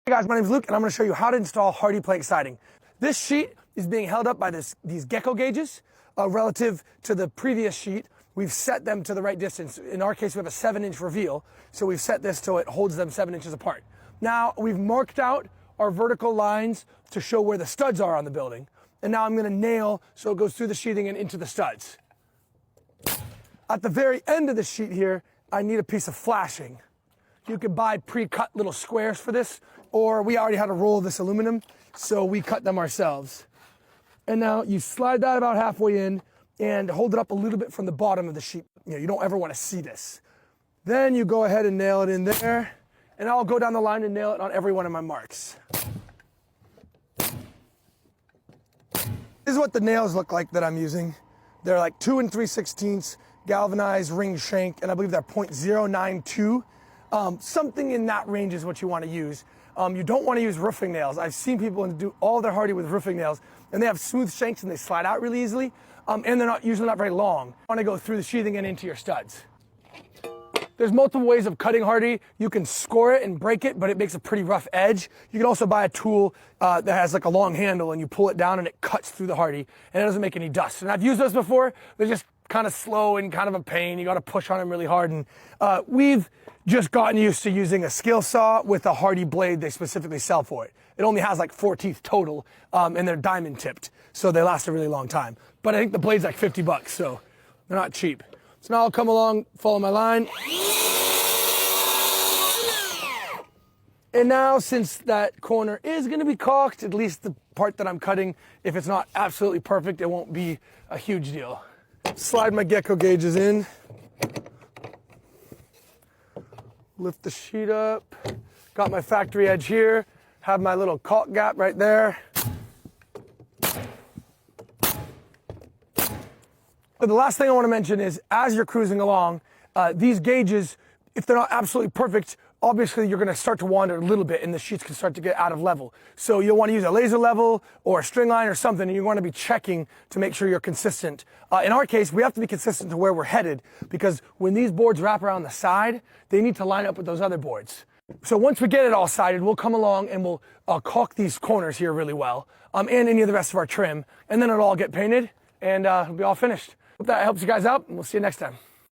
Hey guys, my name is Luke and I'm going to show you how to install HardiePlank siding. This sheet is being held up by these gecko gauges relative to the previous sheet. We've set them to the right distance. In our case, we have a 7-inch reveal, so we've set this so it holds them 7 inches apart. Now, we've marked out our vertical lines to show where the studs are on the building. And now I'm going to nail so it goes through the sheathing and into the studs. At the very end of the sheet here, I need a piece of flashing. You can buy pre-cut little squares for this, or we already had a roll of this aluminum, so we cut them ourselves. And now you slide that about halfway in and hold it up a little bit from the bottom of the sheet. You don't ever want to see this. Then you go ahead and nail it in there, and I'll go down the line and nail it on every one of my marks. This is what the nails look like that I'm using. They're like 2 3/16 galvanized ring shank, and I believe they're .092. Something in that range is what you want to use. You don't want to use roofing nails. I've seen people do all their Hardie with roofing nails, and they have smooth shanks and they slide out really easily, and they're usually not very long. You want to go through the sheathing and into your studs. There's multiple ways of cutting Hardie. You can score it and break it, but it makes a pretty rough edge. You can also buy a tool that has like a long handle, and you pull it down and it cuts through the Hardie, and it doesn't make any dust. And I've used those before. They're just kind of slow and kind of a pain. You got to push on them really hard. And we've just gotten used to using a skill saw with a Hardie blade they specifically sell for it. It only has like 4 teeth total, and they're diamond tipped, so they last a really long time. But I think the blade's like 50 bucks, so they're not cheap. So now I'll come along, follow my line. And now, since that corner is going to be caulked, at least the part that I'm cutting, if it's not absolutely perfect, it won't be a huge deal. Slide my gecko gauges in. Lift the sheet up. Got my factory edge here. Have my little caulk gap right there. But the last thing I want to mention is, as you're cruising along, these gauges, if they're not absolutely perfect, obviously you're going to start to wander a little bit and the sheets can start to get out of level. So you'll want to use a laser level or a string line or something, and you want to be checking to make sure you're consistent. In our case, we have to be consistent to where we're headed, because when these boards wrap around the side, they need to line up with those other boards. So once we get it all sided, we'll come along and we'll caulk these corners here really well, and any of the rest of our trim, and then it'll all get painted and it'll be all finished. Hope that helps you guys out, and we'll see you next time.